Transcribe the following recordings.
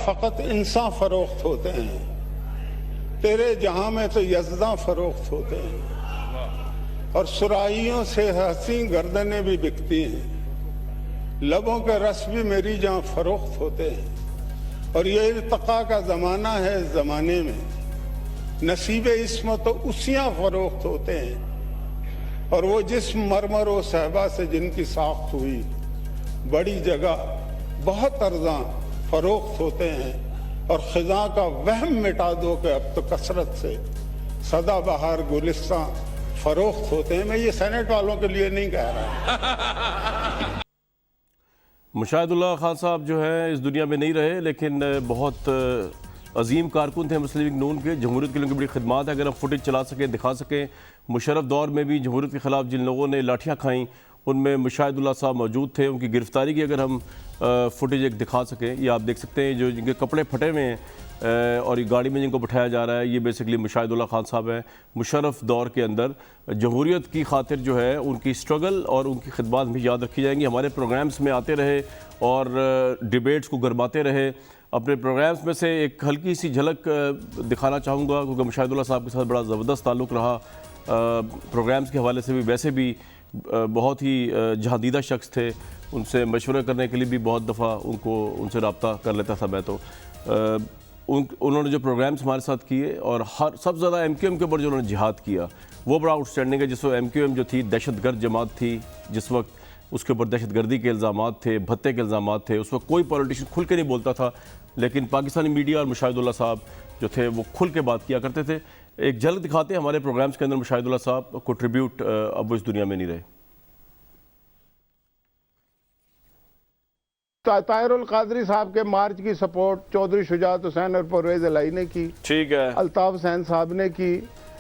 फ़कत इंसान फरोख्त होते हैं, तेरे जहां में तो यज़दा फरोख्त होते हैं। और सुराहियों से हंसी गर्दनें भी बिकती हैं, लबों के रस भी मेरी जहां फरोख्त होते हैं। और ये इर्तिका का ज़माना है, इस ज़माने में नसीब इस्म तो उसियाँ फरोख्त होते हैं। और वो जिस मरमर व सहबा से जिनकी साख्त हुई, बड़ी जगह बहुत अर्जा फरोख्त होते हैं। और ख़िज़ा का वहम मिटा दो कि अब तो कसरत से सदाबहार गुलिस्तां फरोख्त होते हैं। मैं ये सेनेट वालों के लिए नहीं कह रहा। मुशाहिदुल्लाह खान साहब जो है इस दुनिया में नहीं रहे, लेकिन बहुत अजीम कारकुन थे मुस्लिम लीग नून के। जमहूरियत के लिए उनकी बड़ी खिदमत है। अगर हम फुटेज चला सकें, दिखा सकें, मुशर्रफ दौर में भी जमहूरियत के ख़िलाफ़ जिन लोगों ने लाठियाँ खाईं उनमें मुशाहिदुल्लाह साहब मौजूद थे। उनकी गिरफ़्तारी की अगर हम फुटेज एक दिखा सकें, ये आप देख सकते हैं, जो जिनके कपड़े फटे हुए हैं और ये गाड़ी में जिनको बिठाया जा रहा है, ये बेसिकली मुशाहिदुल्लाह खान साहब हैं। मुशर्रफ दौर के अंदर जमहूरियत की खातिर जो है उनकी स्ट्रगल और उनकी खिदमत भी याद रखी जाएंगी। हमारे प्रोग्राम्स में आते रहे और डिबेट्स को गरमाते रहे। अपने प्रोग्राम्स में से एक हल्की सी झलक दिखाना चाहूँगा, क्योंकि मुशाहिदुल्लाह साहब के साथ बड़ा ज़बरदस्त ताल्लुक़ रहा। प्रोग्राम्स के हवाले से भी वैसे भी बहुत ही जहादीदा शख्स थे। उनसे मशवरे करने के लिए भी बहुत दफ़ा उनसे रब्ता कर लेता था मैं। तो उन्होंने जो प्रोग्राम्स हमारे साथ किए और हर सबसे ज़्यादा MQM के ऊपर जो उन्होंने जिहाद किया वो बड़ा आउटस्टैंडिंग है। जिस वक्त MQM जो थी दहशतगर्द जमात थी, जिस वक्त उसके ऊपर दहशतगर्दी के इल्ज़ामात थे, भत्ते के इल्ज़ामात थे, उस वक्त कोई पॉलिटिशियन खुल के नहीं बोलता था। लेकिन पाकिस्तानी मीडिया और मुशाहिदुल्लाह साहब जो थे वो खुल के बात किया करते थे। एक झलक दिखाते हैं हमारे प्रोग्राम्स के अंदर मुशाहिदुल्लाह साहब को ट्रिब्यूट। अब वो इस दुनिया में नहीं रहे। ताहिरुल कादरी साहब के मार्च की सपोर्ट चौधरी शुजात हुसैन और परवेज इलाही ने की, ठीक है, अल्ताफ हुसैन साहब ने की,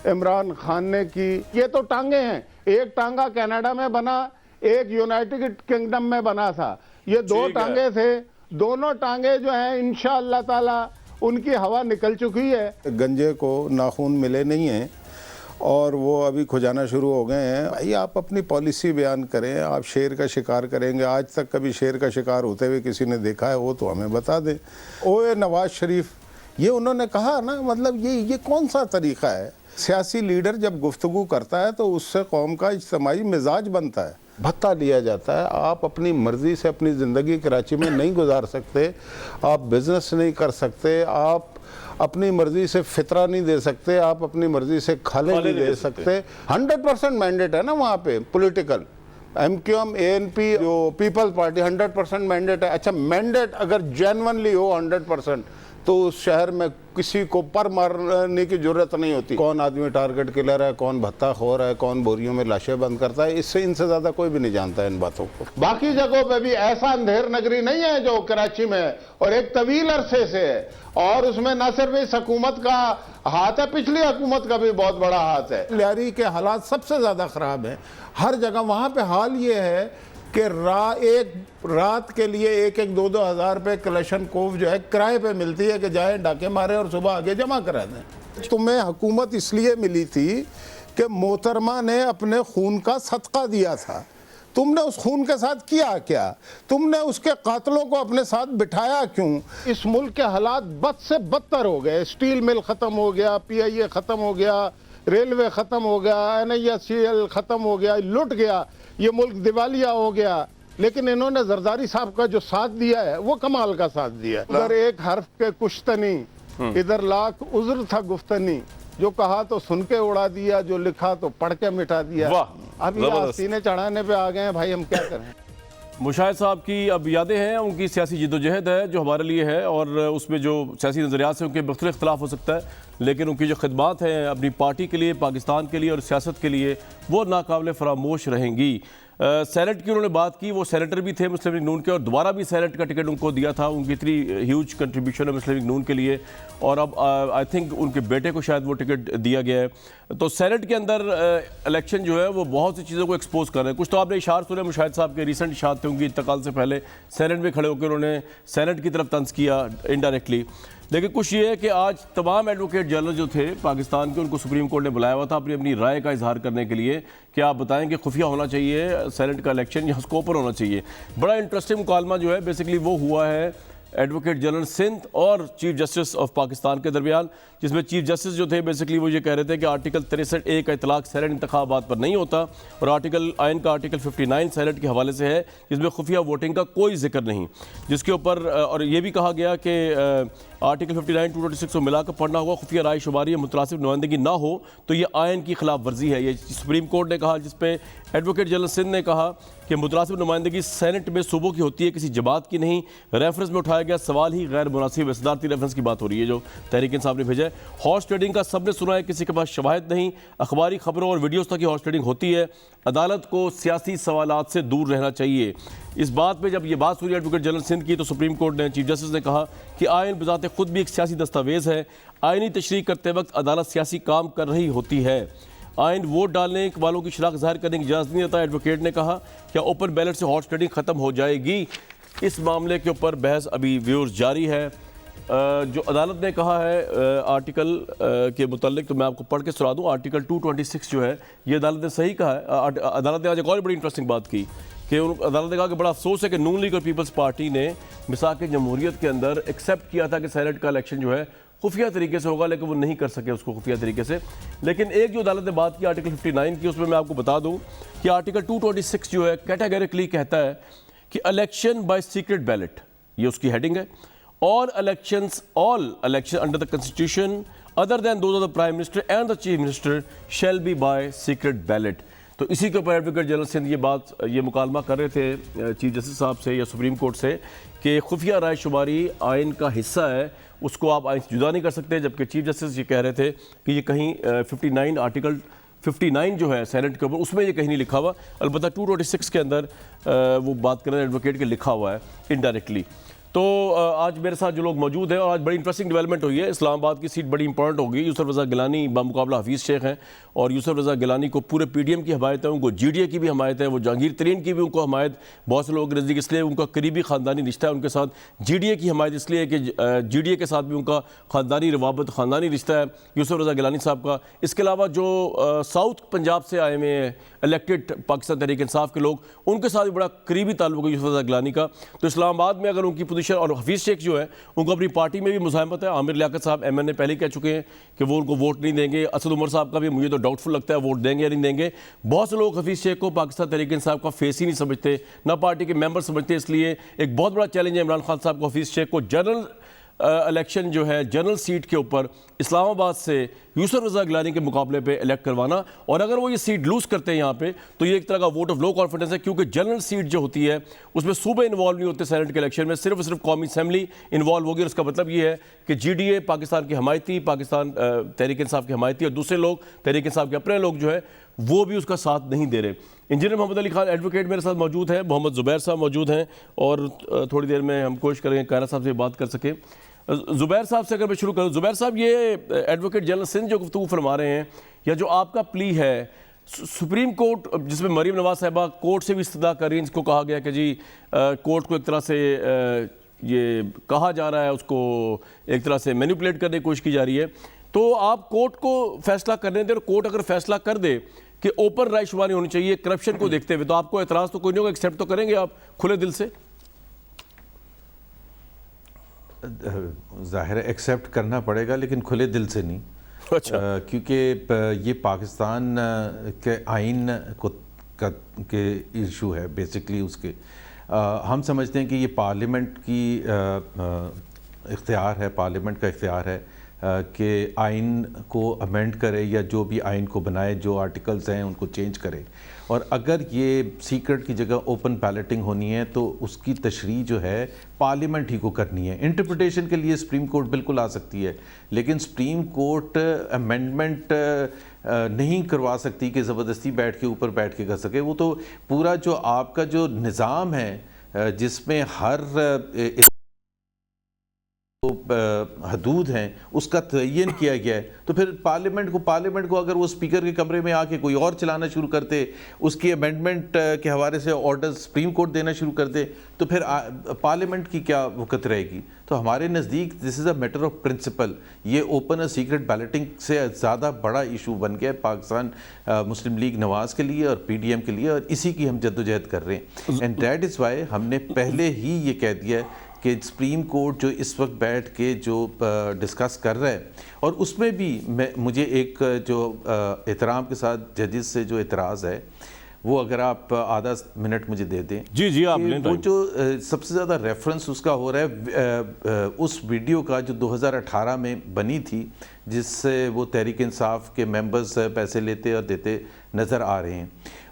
इमरान खान ने की। ये तो टांगे हैं, एक टांगा कनाडा में बना, एक यूनाइटेड किंगडम में बना था। ये दो टांगे थे, दोनों टांगे जो हैं इंशाअल्लाह ताला उनकी हवा निकल चुकी है। गंजे को नाखून मिले नहीं हैं और वो अभी खुजाना शुरू हो गए हैं। भाई आप अपनी पॉलिसी बयान करें, आप शेर का शिकार करेंगे, आज तक कभी शेर का शिकार होते हुए किसी ने देखा है वो तो हमें बता दें। ओए नवाज शरीफ, ये उन्होंने कहा ना, मतलब ये कौन सा तरीका है? सियासी लीडर जब गुफ्तगू करता है तो उससे कौम का इज्तिमाई मिजाज बनता है। भत्ता लिया जाता है, आप अपनी मर्ज़ी से अपनी ज़िंदगी कराची में नहीं गुजार सकते, आप बिज़नेस नहीं कर सकते, आप अपनी मर्जी से फितरा नहीं दे सकते, आप अपनी मर्जी से खाले नहीं दे सकते। 100% मैंडेट है ना वहाँ पे पॉलिटिकल। MQM ANP जो पीपल्स पार्टी 100% मैंडेट है। अच्छा, मैंडेट अगर जेन्युइनली हो 100% तो उस शहर में किसी को पर मारने की जरूरत नहीं होती। कौन आदमी टारगेट किलर है, कौन भत्ता खोर है, कौन बोरियों में लाशें बंद करता है, इससे इनसे ज्यादा कोई भी नहीं जानता है इन बातों को। बाकी जगहों पे भी ऐसा अंधेर नगरी नहीं है जो कराची में है, और एक तवील अरसे से है। और उसमें न सिर्फ इस हुकूमत का हाथ है, पिछली हुकूमत का भी बहुत बड़ा हाथ है। लियारी के हालात सबसे ज्यादा खराब है हर जगह। वहां पे हाल ये है कि एक रात के लिए 1-2 हज़ार रुपये कलेक्शन कोव जो है किराए पे मिलती है कि जाए डाके मारे और सुबह आगे जमा करा दें। तुम्हें हुकूमत इसलिए मिली थी कि मोहतरमा ने अपने खून का सदका दिया था। तुमने उस खून के साथ किया क्या? तुमने उसके कातलों को अपने साथ बिठाया क्यों? इस मुल्क के हालात बद से बदतर हो गए। स्टील मिल ख़त्म हो गया, PIA ख़त्म हो गया, रेलवे ख़त्म हो गया, NISCL ख़त्म हो गया, लुट गया, ये मुल्क दिवालिया हो गया। लेकिन इन्होंने जरदारी साहब का जो साथ दिया है वो कमाल का साथ दिया है। उधर एक हर्फ के कुश्तनी, इधर लाख उज़्र था गुफ्तनी, जो कहा तो सुन के उड़ा दिया, जो लिखा तो पढ़ के मिटा दिया। अब ये सीने चढ़ाने पे आ गए हैं भाई, हम क्या करें। मुशाहिद साहब की अब यादें हैं, उनकी सियासी जिद्दोजहद है जो हमारे लिए है, और उसमें जो सियासी नज़रियात से उनके मुख्तलिफ इख्तलाफ हो सकता है, लेकिन उनकी जो खिदमात हैं अपनी पार्टी के लिए, पाकिस्तान के लिए और सियासत के लिए, वो नाकाबिल फरामोश रहेंगी। सेनेट की उन्होंने बात की, वो सेनेटर भी थे मुस्लिम लीग नून के और दोबारा भी सेनेट का टिकट उनको दिया था। उनकी इतनी ह्यूज कंट्रीब्यूशन है मुस्लिम लीग नून के लिए, और अब आई थिंक उनके बेटे को शायद वो टिकट दिया गया है। तो सेनेट के अंदर इलेक्शन जो है वो बहुत सी चीज़ों को एक्सपोज कर रहे हैं। कुछ तो आपने इशार सुने, मुशाहिद साहब के रिसेंट इशार थे उनकी इंतकाल से पहले, सेनेट में खड़े होकर उन्होंने सेनेट की तरफ तंज किया इनडायरेक्टली। लेकिन कुछ ये है कि आज तमाम एडवोकेट जनरल जो थे पाकिस्तान के, उनको सुप्रीम कोर्ट ने बुलाया हुआ था अपनी अपनी राय का इजहार करने के लिए कि आप बताएं कि खुफिया होना चाहिए सेनेट का इलेक्शन या स्कोप पर होना चाहिए। बड़ा इंटरेस्टिंग मुकालमा जो है बेसिकली वो हुआ है एडवोकेट जनरल सिंध और चीफ जस्टिस ऑफ पाकिस्तान के दरमियान, जिसमें चीफ जस्टिस जो थे बेसिकली वो ये कह रहे थे कि आर्टिकल 63A का इतलाक सेनेट इंतखाबात पर नहीं होता, और आइन का आर्टिकल 59 सेनेट के हवाले से है जिसमें खुफिया वोटिंग का कोई जिक्र नहीं, जिसके ऊपर और ये भी कहा गया कि आर्टिकल 59 226 को मिलाकर पढ़ना होगा, खुफिया राय शुमारी या मुतनासिब नुमाइंदगी ना हो तो ये आइन की खिलाफ वर्जी है। ये सुप्रीम कोर्ट ने कहा, जिसपे एडवोकेट जनरल सिंध ने कहा कि मुतनासिब नुमाइंदगी सेनेट में सूबों की होती है, किसी जमात की नहीं। रेफरेंस में उठाया गया सवाल ही गैर मुनासिब है। सदारती रेफरेंस की बात हो रही है जो तहरीक इंसाफ ने भेजा है। हॉर्स ट्रेडिंग का सबने सुना है, किसी के पास शवाहिद नहीं। अखबारी खबरों और वीडियोस तक की हॉर्स ट्रेडिंग होती है। अदालत को सियासी सवालात से दूर रहना चाहिए। इस बात पे जब ये बात सुनी एडवोकेट जनरल सिंध की, तो सुप्रीम कोर्ट ने, चीफ जस्टिस ने कहा कि आइन बजाते खुद भी एक सियासी दस्तावेज़ है। आइनी तशरीह करते वक्त अदालत सियासी काम कर रही होती है। आइन वोट डालने वालों की शराकत जाहिर करने की इजाज़त नहीं देता। एडवोकेट ने कहा क्या ओपन बैलेट से हॉर्स ट्रेडिंग ख़त्म हो जाएगी? इस मामले के ऊपर बहस अभी व्यूअर्स जारी है। जो अदालत ने कहा है आर्टिकल के मुतालिक, तो मैं आपको पढ़ के सुना दूँ। आर्टिकल 226 जो है, ये अदालत ने सही कहा है। अदालत ने आज एक और बड़ी इंटरेस्टिंग बात की कि अदालत ने कहा कि बड़ा अफसोस है कि नून लीग और पीपल्स पार्टी ने मिसाक जमहूरियत के अंदर एक्सेप्ट किया था कि सेनेट का इलेक्शन जो है खुफिया तरीके से होगा, लेकिन वो नहीं कर सके उसको खुफिया तरीके से। लेकिन एक जो अदालत ने बात की आर्टिकल 59 की, उसमें मैं आपको बता दूं कि आर्टिकल 226 जो है कैटेगरिकली कहता है कि इलेक्शन बाय सीक्रेट बैलेट, ये उसकी हेडिंग है। All election under the constitution other than those of the prime minister and the chief minister shall be by secret ballot. तो इसी के ऊपर एडवोकेट जनरल सिंध ये मुकालमा कर रहे थे चीफ जस्टिस साहब से या सुप्रीम कोर्ट से कि खुफिया राय शुमारी आइन का हिस्सा है, उसको आप आइन से जुदा नहीं कर सकते। जबकि चीफ जस्टिस ये कह रहे थे कि ये कहीं 59 आर्टिकल 59 जो है सेनेट के ऊपर, उसमें ये कहीं नहीं लिखा हुआ। अलबत्ता 226 के अंदर वो बात कर रहे हैं एडवोकेट के, लिखा हुआ है इनडायरेक्टली। तो आज मेरे साथ जो लोग मौजूद हैं, और आज बड़ी इंटरेस्टिंग डेवलपमेंट हुई है। इस्लामाबाद की सीट बड़ी इंपॉर्टेंट होगी। यूसुफ रज़ा गिलानी बामुकाबला हफीज़ शेख हैं, और यूसुफ रज़ा गिलानी को पूरे PDM की हमायत है, उनको GDA की भी हमायत है, वो जहांगीर तरीन की भी उनको हमायत बहुत से लोगों के नज़दीक इसलिए उनका करीबी ख़ानदानी रिश्ता है उनके साथ। GDA की हमायत इसलिए कि GDA के साथ भी उनका ख़ानदानी रवाबत, ख़ानदानी रिश्ता है यूसुफ रज़ा गिलानी साहब का। इसके अलावा जो साउथ पंजाब से आए हुए हैं इलेक्टेड पाकिस्तान तहरीक इंसाफ के लोग, उनके साथ भी बड़ा करीबी ताल्लुक है यूसुफ रज़ा गिलानी का। तो इस्लामाबाद में अगर उनकी पोजीशन, और हफीज़ शेख जो है उनको अपनी पार्टी में भी मुज़ाहमत है। आमिर लियाकत साहब MN पहले कह चुके हैं कि वो उनको वोट नहीं देंगे। असद उमर साहब का भी मुझे तो डाउटफुल लगता है वोट देंगे या नहीं देंगे। बहुत से लोग हफीज़ शेख को पाकिस्तान तहरीक इंसाफ का फेस ही नहीं समझते, ना पार्टी के मेंबर समझते। इसलिए एक बहुत बड़ा चैलेंज है इमरान खान साहब को हफीज़ शेख को जनरल इलेक्शन जो है जनरल सीट के ऊपर इस्लामाबाद से यूसुफ रज़ा गिलानी के मुकाबले पे इलेक्ट करवाना। और अगर वो ये सीट लूज़ करते हैं यहाँ पे, तो ये एक तरह का वोट ऑफ लो कॉन्फिडेंस है, क्योंकि जनरल सीट जो होती है उसमें सूबे इन्वॉल्व नहीं होते। सेनेट के इलेक्शन में सिर्फ कौमी असम्बली इन्वॉल्व होगी। और उसका मतलब ये है कि GDA पाकिस्तान की हमायती, पाकिस्तान तहरीक इंसाफ की हमायती, और दूसरे लोग तहरीक इंसाफ के अपने लोग जो है वो भी उसका साथ नहीं दे रहे। इंजीनियर मोहम्मद अली खान एडवोकेट मेरे साथ मौजूद हैं, मोहम्मद ज़ुबैर साहब मौजूद हैं, और थोड़ी देर में हम कोशिश करेंगे कायरा साहब से बात कर सकें। ज़ुबैर साहब से अगर मैं शुरू करूँ, ज़ुबैर साहब ये एडवोकेट जनरल सिंध जो गुफ्तगू फरमा रहे हैं, या जो आपका प्ली है सुप्रीम कोर्ट, जिसमें मरीम नवाज साहिबा कोर्ट से भी इस्तदा कर रही हैं, जिसको कहा गया कि जी कोर्ट को एक तरह से ये कहा जा रहा है, उसको एक तरह से मैनिपुलेट करने की कोशिश की जा रही है, तो आप कोर्ट को फैसला करने दें, और कोर्ट अगर फैसला कर दे कि ओपन राय शुमारी होनी चाहिए करप्शन को देखते हुए, तो आपको एतराज़ तो कोई नहीं होगा, एक्सेप्ट तो करेंगे आप खुले दिल से? ज़ाहिर है एक्सेप्ट करना पड़ेगा, लेकिन खुले दिल से नहीं। अच्छा। क्योंकि ये पाकिस्तान के आइन के इशू है बेसिकली। उसके हम समझते हैं कि ये पार्लियामेंट की इख्तियार है, पार्लियामेंट का इख्तियार है कि आइन को अमेंड करे, या जो भी आइन को बनाए, जो आर्टिकल्स हैं उनको चेंज करे। और अगर ये सीक्रेट की जगह ओपन बैलेटिंग होनी है, तो उसकी तशरीह जो है पार्लियामेंट ही को करनी है। इंटरप्रिटेशन के लिए सुप्रीम कोर्ट बिल्कुल आ सकती है, लेकिन सुप्रीम कोर्ट अमेंडमेंट नहीं करवा सकती कि ज़बरदस्ती बैठ के ऊपर बैठ के कर सके। वो तो पूरा जो आपका जो निज़ाम है जिसमें हर हदूद हैं उसका तयन किया गया है, तो फिर पार्लियामेंट को अगर वो स्पीकर के कमरे में आके कोई और चलाना शुरू करते, उसकी अमेंडमेंट के हवाले से ऑर्डर सुप्रीम कोर्ट देना शुरू कर दे, तो फिर पार्लियामेंट की क्या वक़्त रहेगी। तो हमारे नज़दीक this is a matter of principle. ये ओपन और सीक्रेट बैलेटिंग से ज़्यादा बड़ा इशू बन गया है पाकिस्तान मुस्लिम लीग नवाज़ के लिए और PDM के लिए, और इसी की हम जद्दोजहद कर रहे हैं। एंड दैट इज़ वाई हमने पहले ही ये कह दिया है कि सुप्रीम कोर्ट जो इस वक्त बैठ के जो डिस्कस कर रहा है, और उसमें भी मुझे एक जो एहतराम के साथ जजेस से जो एतराज़ है वो अगर आप आधा मिनट मुझे दे दें। जी जी आप लें। वो जो सबसे ज़्यादा रेफरेंस उसका हो रहा है उस वीडियो का जो 2018 में बनी थी, जिससे वो तहरीक इंसाफ के मेंबर्स पैसे लेते और देते नज़र आ रहे हैं।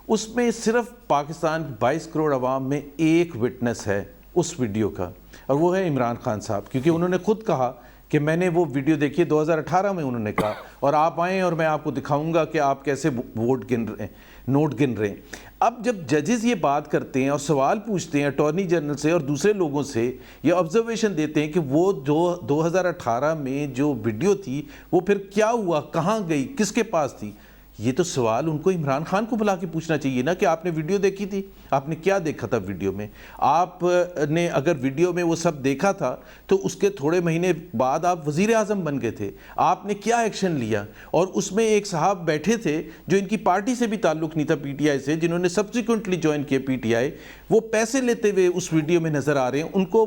उसमें सिर्फ पाकिस्तान 22 करोड़ आवाम में एक विटनेस है उस वीडियो का, और वो है इमरान खान साहब, क्योंकि उन्होंने खुद कहा कि मैंने वो वीडियो देखी 2018 में, उन्होंने कहा, और आप आएँ और मैं आपको दिखाऊंगा कि आप कैसे वोट गिन रहे हैं, नोट गिन रहे हैं। अब जब जजेस ये बात करते हैं और सवाल पूछते हैं अटॉर्नी जनरल से और दूसरे लोगों से, ये ऑब्जर्वेशन देते हैं कि वो जो 2018 में जो वीडियो थी वो फिर क्या हुआ, कहाँ गई, किसके पास थी, ये तो सवाल उनको इमरान खान को बुला के पूछना चाहिए ना कि आपने वीडियो देखी थी, आपने क्या देखा था वीडियो में। आपने अगर वीडियो में वो सब देखा था तो उसके थोड़े महीने बाद आप वज़ीर आज़म बन गए थे, आपने क्या एक्शन लिया। और उसमें एक साहब बैठे थे जो इनकी पार्टी से भी ताल्लुक़ नहीं था, पीटीआई से, जिन्होंने सब्सिक्वेंटली ज्वाइन किया पीटीआई, वो पैसे लेते हुए उस वीडियो में नज़र आ रहे हैं। उनको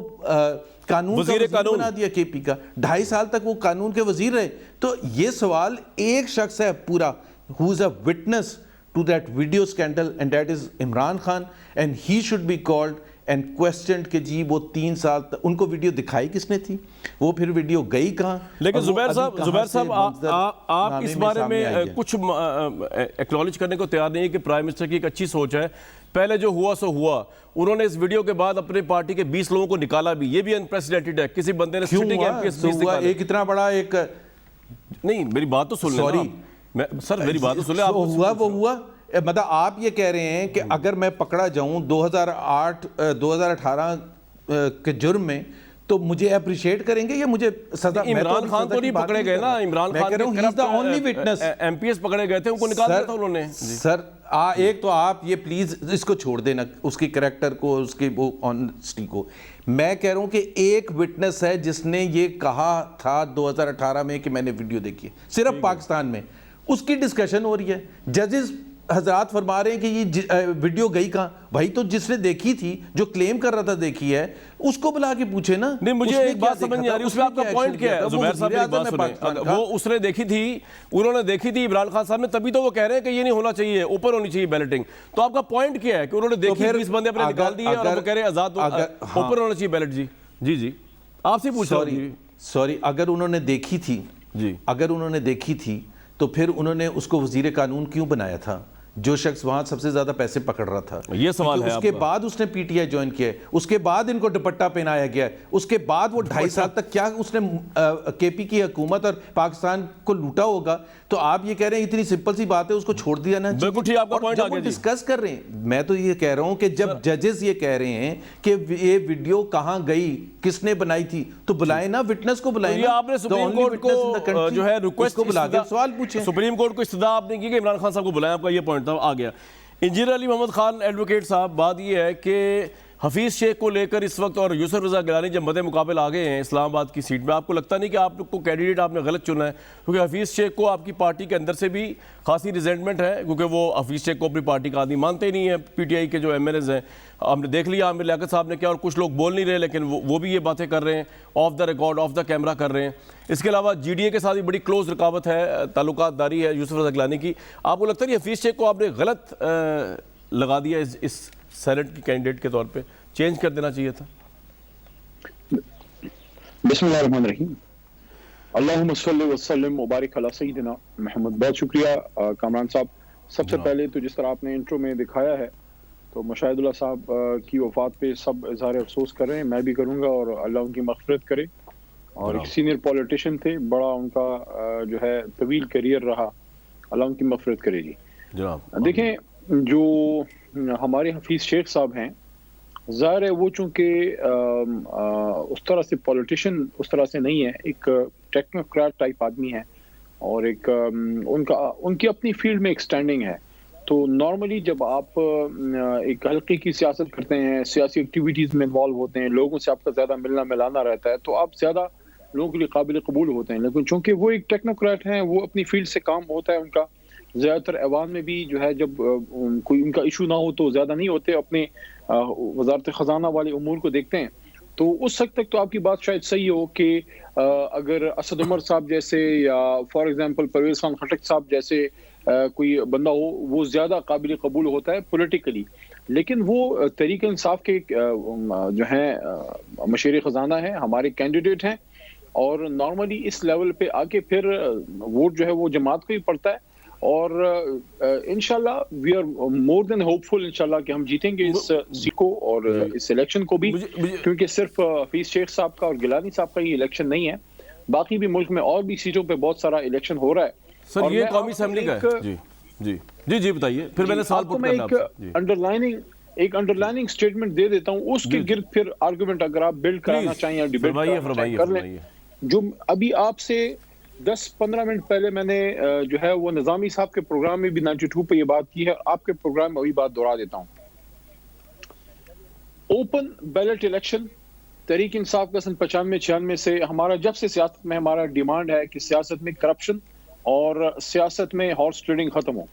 कानून का वज़ीर बना दिया केपी का, 2.5 साल तक वो कानून के वज़ीर रहे। तो ये सवाल एक शख्स है पूरा who is a witness to that video scandal, and that is Imran Khan, and he should be called and questioned कि जी वो 3 साल तक उनको वीडियो दिखाई किसने थी, वो फिर वीडियो गई कहाँ। लेकिन जुबैर साहब आप इस बारे में कुछ एक्नॉलेज करने को तैयार नहीं है कि प्राइम मिनिस्टर की एक अच्छी सोच है, पहले जो हुआ सो हुआ, उन्होंने इस वीडियो के बाद अपने पार्टी के 20 लोगों को निकाला भी, ये भी अनप्रेसिडेंटेड है। किसी बंदे ने एक इतना बड़ा एक, नहीं मेरी बात तो सुन लो सर, मेरी बात तो सुन ले। आप हुआ मतलब आप ये कह रहे हैं कि अगर मैं पकड़ा जाऊं 2018 के जुर्म में तो मुझे अप्रिशिएट करेंगे या मुझे सजा? इमरान खान तो नहीं पकड़े गए ना, Imran Khan only witness, MPS पकड़े गए थे, उनको निकाल दिया था उन्होंने। सर एक तो आप ये प्लीज इसको छोड़ देना, उसकी कैरेक्टर को, उसकी वो ऑनेस्टी को। मैं कह रहा हूं कि एक विटनेस है जिसने ये कहा था 2018 में कि मैंने वीडियो देखी है, सिर्फ पाकिस्तान में, उसकी डिस्कशन हो रही है। जजेस हजरात फरमा रहे हैं कि ये वीडियो गई कहाँ, भाई तो जिसने देखी थी, जो क्लेम कर रहा था देखी है, उसको बुला के पूछे ना। नहीं मुझे एक बात समझ नहीं आ रही, उसमें आपका पॉइंट क्या है? जुबैर साहब मेरी बात सुने, वो उसने देखी थी, उन्होंने देखी थी इमरान खान साहब ने, तभी तो वो कह रहे हैं कि ये नहीं होना चाहिए, ऊपर होनी चाहिए बैलेटिंग। तो आपका पॉइंट क्या है कि उन्होंने देखी, 20 बंदे अपने निकाल दिए और वो कह रहे हैं आजाद ऊपर होना चाहिए बैलेट? जी जी जी आपसे पूछ रहा हूं। सॉरी, अगर उन्होंने देखी थी जी, अगर उन्होंने देखी थी तो फिर उन्होंने उसको वजीर कानून क्यों बनाया था, जो शख्स वहां सबसे ज्यादा पैसे पकड़ रहा था? ये सवाल है। उसके बाद उसने पीटीआई ज्वाइन किया, उसके बाद इनको दुपट्टा पहनाया गया, उसके बाद वो 2.5 साल तक क्या उसने केपी की हुकूमत और पाकिस्तान को लूटा होगा। तो आप ये कह रहे हैं इतनी सिंपल सी बात है, उसको छोड़ दिया ना। बिल्कुल ठीक, आपका पॉइंट आ गया। डिस्कस कर रहे हैं, मैं तो ये कह रहा हूं कि जब जजेस ये कह रहे हैं कि ये वीडियो कहां गई, किसने बनाई थी, तो बुलाए ना, विटनेस को बुलाए ना। आपने सुप्रीम कोर्ट को जो है रिक्वेस्ट को बुला के सवाल पूछे, सुप्रीम कोर्ट को इस्तदा आपने की कि इमरान खान साहब को बुलाया, आपका ये पॉइंट था, आ गया। इंजीनियर अली मोहम्मद खान एडवोकेट साहब, बात ये है कि हफीज़ शेख को लेकर इस वक्त और यूसुफ रज़ा गिलानी जब मदे मुकाबले आ गए हैं इस्लामाबाद की सीट में, आपको लगता नहीं कि आप लोग को कैंडिडेट आपने गलत चुना है? क्योंकि हफीज़ शेख को आपकी पार्टी के अंदर से भी खासी रिजेंटमेंट है, क्योंकि वो हफीज़ शेख को अपनी पार्टी का आदमी मानते ही नहीं है। पीटीआई के जो एमएलएज हैं, हमने देख लिया आमिर लियाकत साहब ने क्या, और कुछ लोग बोल नहीं रहे, लेकिन वो भी ये बातें कर रहे हैं, of the record, of the camera कर रहे हैं। इसके अलावा जीडीए के साथ भी बड़ी क्लोज रकावत है, ताल्लुकातदारी है यूसुफ रज़ा गिलानी की। आपको लगता नहीं हफीज़ शेख को आपने गलत लगा दिया इस सेनेट की कैंडिडेट के तौर पे, चेंज कर देना चाहिए था? बिस्मिल्लाहिर्रहमानिर्रहीम, अल्लाहुम्मा सल्लि व सल्लिम व बारिक अला सय्यिदिना मोहम्मद। बहुत शुक्रिया कामरान साहब। सबसे पहले तो जिस तरह आपने इंट्रो में दिखाया है, तो मुशाहिदुल्लाह साहब की वफात पे सब इज़हार अफसोस कर रहे हैं, मैं भी करूँगा, और अल्लाह उनकी मग़फ़िरत करे। और एक सीनियर पॉलिटिशियन थे, बड़ा उनका जो है तवील करियर रहा, अल्लाह उनकी मग़फ़िरत करे जी। देखें, जो हमारे हफीज़ शेख साहब हैं, ज़ाहिर है वो चूँकि उस तरह से पॉलिटिशियन उस तरह से नहीं है, एक टेक्नोक्रेट टाइप आदमी है, और एक उनकी अपनी फील्ड में एक स्टैंडिंग है। तो नॉर्मली जब आप एक हल्के की सियासत करते हैं, सियासी एक्टिविटीज़ में इन्वॉल्व होते हैं, लोगों से आपका ज़्यादा मिलना मिलाना रहता है, तो आप ज़्यादा लोगों के लिए काबिल कबूल होते हैं। लेकिन चूँकि वो एक टेक्नोक्रेट हैं, वो अपनी फील्ड से काम होता है उनका, ज़्यादातर अवाम में भी जो है जब कोई उनका इशू ना हो तो ज़्यादा नहीं होते, अपने वजारत ख़जाना वाले उमूर को देखते हैं। तो उस हद तक तो आपकी बात शायद सही हो कि अगर असद उमर साहब जैसे या फॉर एग्जांपल परवेज खान खटक साहब जैसे कोई बंदा हो, वो ज़्यादा काबिल कबूल होता है पॉलिटिकली, लेकिन वो तहरीक इंसाफ के जो हैं मशीर ख़जाना हैं, हमारे कैंडिडेट हैं, और नॉर्मली इस लेवल पे आके फिर वोट जो है वो जमात को ही पड़ता है। और इंशाल्लाह we are more than hopeful इंशाल्लाह कि हम जीतेंगे इस सीट को और इस इलेक्शन को भी, क्योंकि सिर्फ हफीज शेख साहब का और गिलानी साहब का ये इलेक्शन नहीं है, बाकी भी मुल्क में और भी सीटों पे बहुत सारा इलेक्शन हो रहा है। सर ये कौमी असेंबली का है। जी जी जी जी बताइए, फिर मैंने सवाल पूछा एक अंडरलाइनिंग स्टेटमेंट दे देता हूं, उसके गिर्द फिर आर्गुमेंट अगर आप बिल्ड कराना चाहें या डिबेट कर लें। जो अभी आपसे 10-15 मिनट पहले मैंने जो है वो निजामी साहब के प्रोग्राम में भी 92 पे ये बात की है, आपके प्रोग्राम में वही बात दोहरा देता हूं। Open ballot election Tehreek Insaf का सन 95-96 से हमारा, जब से सियासत में हमारा डिमांड है कि सियासत में करप्शन और सियासत में हॉर्स ट्रेडिंग खत्म हो।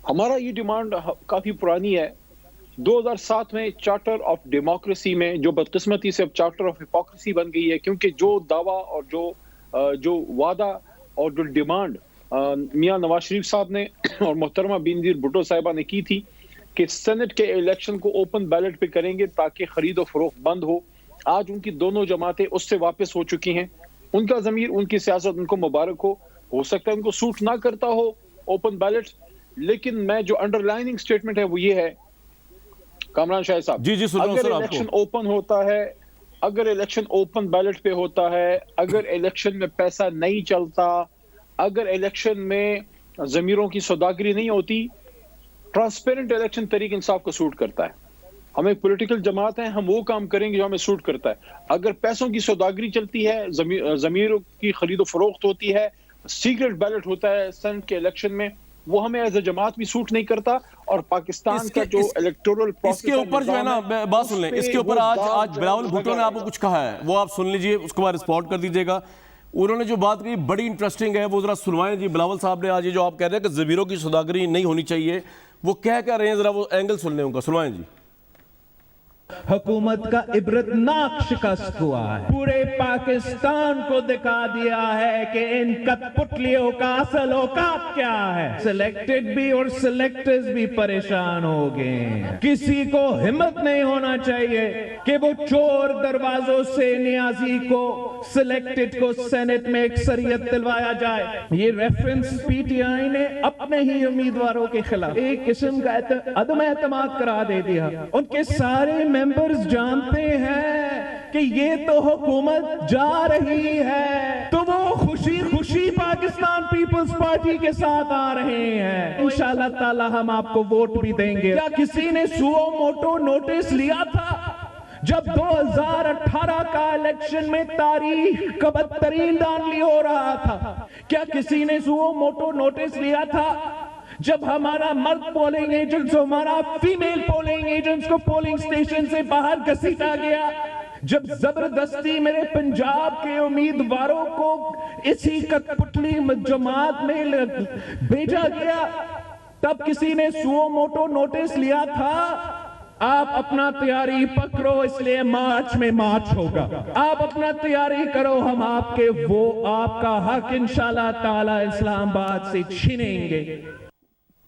हमारा ये डिमांड काफी पुरानी है। 2007 में चार्टर ऑफ डेमोक्रेसी में, जो बदकिस्मती से अब चार्टर ऑफ हिपोक्रेसी बन गई है, क्योंकि जो दावा और जो वादा और जो डिमांड मियां नवाज शरीफ साहब ने और मोहतरमा बेनजीर भुट्टो साहिबा ने की थी कि सेनेट के इलेक्शन को ओपन बैलेट पे करेंगे ताकि खरीद और फरोख्त बंद हो, आज उनकी दोनों जमातें उससे वापस हो चुकी हैं। उनका ज़मीर, उनकी सियासत उनको मुबारक हो सकता है उनको सूट ना करता हो ओपन बैलेट, लेकिन मैं जो अंडरलाइनिंग स्टेटमेंट है वो ये है कामरान शाह साहब, जी जी, अगर इलेक्शन ओपन होता है, अगर इलेक्शन ओपन बैलेट पे होता है, अगर इलेक्शन में पैसा नहीं चलता, अगर इलेक्शन में ज़मीरों की सौदागरी नहीं होती, ट्रांसपेरेंट इलेक्शन तहरीक इंसाफ को सूट करता है। हम एक पॉलिटिकल जमात हैं, हम वो काम करेंगे जो हमें सूट करता है। अगर पैसों की सौदागरी चलती है, ज़मीरों की खरीदो फरोख्त होती है, सीक्रेट बैलेट होता है सेनेट के इलेक्शन में, वो हमें एज ए जमात भी सूट नहीं करता। और पाकिस्तान का जो इलेक्टोरल प्रोसेस, इसके ऊपर जो है ना, बात सुन लें, इसके ऊपर आज बिलावल भुट्टो ने आपको कुछ कहा है, वो आप सुन लीजिए, उसके बाद रिस्पॉन्ड कर दीजिएगा। उन्होंने जो बात कही बड़ी इंटरेस्टिंग है, वो जरा सुनवाएं जी। बिलावल साहब ने आज ये जो आप कह रहे हैं कि ज़मीरों की सौदागरी नहीं होनी चाहिए, वो क्या रहे हैं, जरा वो एंगल सुन लें उनका, सुनवाएं जी। हुकूमत का इबरतनाक शिकस्त हुआ है, पूरे पाकिस्तान को दिखा दिया है कि इन कठपुतलियों का असल औकात क्या है। सिलेक्टेड भी और सिलेक्टर्स भी परेशान हो गए। किसी को हिम्मत नहीं होना चाहिए कि वो चोर दरवाजों से नियाजी को, सिलेक्टेड को सेनेट में अक्सरियत दिलवाया जाए। ये रेफरेंस पीटीआई ने अपने ही उम्मीदवारों के खिलाफ एक किस्म का अदम एतमाद करा दे दिया। उनके सारे मेंबर्स जानते हैं कि ये तो हुकूमत जा रही है, तो वो खुशी खुशी पाकिस्तान पीपल्स पार्टी के साथ आ रहे हैं। इंशाअल्लाह ताला हम आपको वोट भी देंगे। क्या किसी ने सुओ मोटो नोटिस लिया था जब 2018 का इलेक्शन में तारीख का बदतरीन दानली हो रहा था? क्या किसी ने सुओ मोटो नोटिस लिया था जब हमारा मर्द पोलिंग एजेंट्स, हमारा फीमेल पोलिंग एजेंट्स को पोलिंग स्टेशन से बाहर घसीटा गया, जब जबरदस्ती मेरे पंजाब के उम्मीदवारों को इसी कठपुतली जमात में भेजा गया, तब किसी ने सुओ मोटो नोटिस लिया था? आप अपना तैयारी पकड़ो, इसलिए मार्च में मार्च होगा। आप अपना तैयारी करो, हम आपके वो आपका हक इंशाल्लाह ताला इस्लामाबाद से छीनेंगे।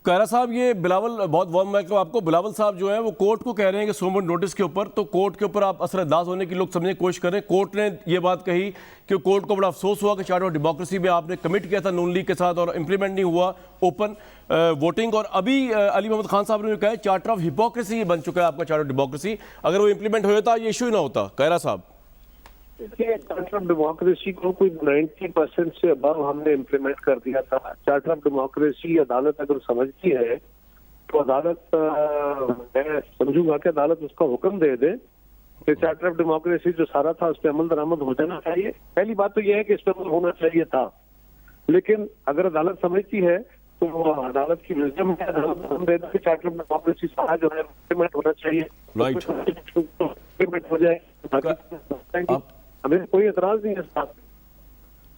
कायरा साहब, ये बिलावल, बहुत वार्म वेलकम आपको। बिलावल साहब जो है वो कोर्ट को कह रहे हैं कि सोमन नोटिस के ऊपर, तो कोर्ट के ऊपर आप असरअंदाज होने की लोग समझने की कोशिश कर रहे हैं। कोर्ट ने ये बात कही कि कोर्ट को बड़ा अफसोस हुआ कि चार्टर ऑफ डेमोक्रेसी में आपने कमिट किया था नून लीग के साथ और इंप्लीमेंट नहीं हुआ ओपन वोटिंग। और अभी अली मोहम्मद खान साहब ने कहा है चार्टर ऑफ हिपोक्रेसी बन चुका है आपका चार्टर ऑफ डेमोक्रेसी, अगर वो इंप्लीमेंट हो जाता ये इशू ही ना होता। कायरा साहब, चार्टर ऑफ डेमोक्रेसी को कोई 90% से अबव हमने इम्प्लीमेंट कर दिया था। चार्टर ऑफ डेमोक्रेसी अदालत अगर समझती है तो अदालत, मैं समझूंगा कि अदालत उसका हुक्म दे दे कि चार्टर ऑफ डेमोक्रेसी जो सारा था उस पर अमल दरामद हो जाना चाहिए। पहली बात तो यह है कि इस पर अमल होना चाहिए था, लेकिन अगर अदालत समझती है तो अदालत की विजडम है, अदालत हुक्म दे दे कि चार्टर ऑफ डेमोक्रेसी सारा जो है इम्प्लीमेंट होना चाहिए, इम्प्लीमेंट हो जाए, हमें कोई एतराज नहीं है इस बात।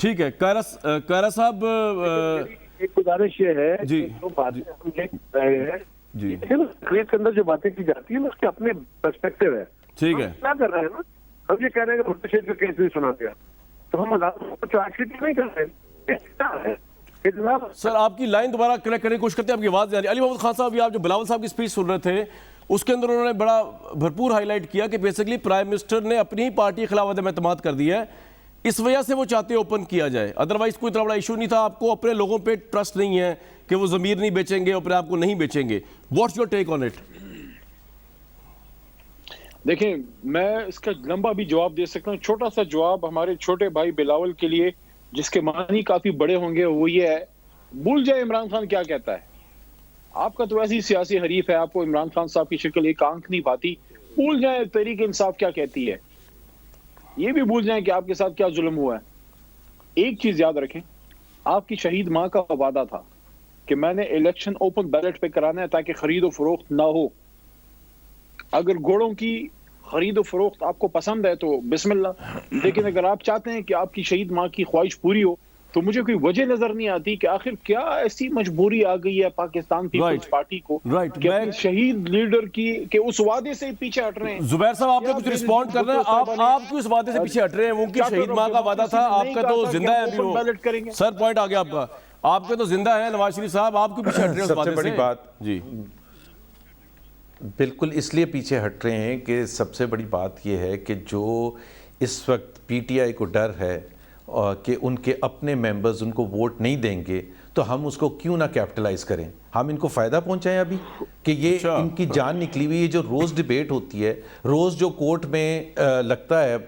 ठीक है कायरा साहब, एक गुजारिश ये है जी, जो बातें हम ये रहे हैं जी, के अंदर जो बातें की जाती है ना उसके अपने पर्सपेक्टिव है। ठीक है, क्या कर रहे हैं ना, हम ये कह रहे हैं कि भुट्टो शेख का केस नहीं सुना दिया, तो हम अदालत को चार्जशीट नहीं कर रहे हैं, क्या है? सर आपकी लाइन दोबारा कनेक्ट करने की कोशिश करते हैं, आपकी आवाज़ जा रही है। अली मोहम्मद खान साहब, ये आप जो बिलावल साहब की स्पीच सुन रहे थे, उसके अंदर उन्होंने बड़ा भरपूर हाईलाइट किया कि बेसिकली प्राइम मिनिस्टर ने अपनी ही पार्टी के खिलाफ अदम एतमाद कर दिया है, इस वजह से वो चाहते हैं ओपन किया जाए, अदरवाइज कोई इतना बड़ा इशू नहीं था। आपको अपने लोगों पे ट्रस्ट नहीं है कि वो ज़मीर नहीं बेचेंगे, अपने आप को नहीं बेचेंगे। What's your take on it? देखें, मैं इसका लंबा भी जवाब दे सकता हूँ, छोटा सा जवाब हमारे छोटे भाई बिलावल के लिए, जिसके मानी काफी बड़े होंगे, वो ये है, भूल जाए इमरान खान क्या कहता है। आपका तो ऐसी सियासी हरीफ है, आपको इमरान खान साहब की शक्ल एक आंख नहीं पाती। भूल जाए तहरीक इंसाफ क्या कहती है, ये भी भूल जाए कि आपके साथ क्या जुल्म हुआ है। एक चीज याद रखें, आपकी शहीद मां का वादा था कि मैंने इलेक्शन ओपन बैलेट पे कराना है ताकि खरीदो फरोख्त ना हो। अगर घोड़ों की खरीदो फरोख्त आपको पसंद है तो बिस्मिल्लाह, लेकिन अगर आप चाहते हैं कि आपकी शहीद मां की ख्वाहिश पूरी हो तो मुझे कोई वजह नजर नहीं आती कि आखिर क्या ऐसी मजबूरी आ गई है पाकिस्तान पीपल्स पार्टी को कि अपने शहीद लीडर की के उस वादे से पीछे हट रहे हैं। जुबैर साहब, आपने कुछ रिस्पॉन्ड करना है? आप क्यों इस वादे से पीछे हट रहे हैं? वो उनकी शहीद मां का वादा था, आपका तो जिंदा है अभी वो। सर पॉइंट आ गया आपका, आपके तो जिंदा है नवाज शरीफ साहब, आप क्यों पीछे हट रहे हैं उस वादे से? सबसे बड़ी बात जी, बिल्कुल इसलिए पीछे हट रहे हैं कि सबसे बड़ी बात यह है कि जो इस वक्त पीटीआई को डर है कि उनके अपने मेंबर्स उनको वोट नहीं देंगे, तो हम उसको क्यों ना कैपिटलाइज करें, हम इनको फ़ायदा पहुंचाएं अभी कि ये इनकी जान निकली हुई है। जो रोज़ डिबेट होती है, रोज़ जो कोर्ट में लगता है,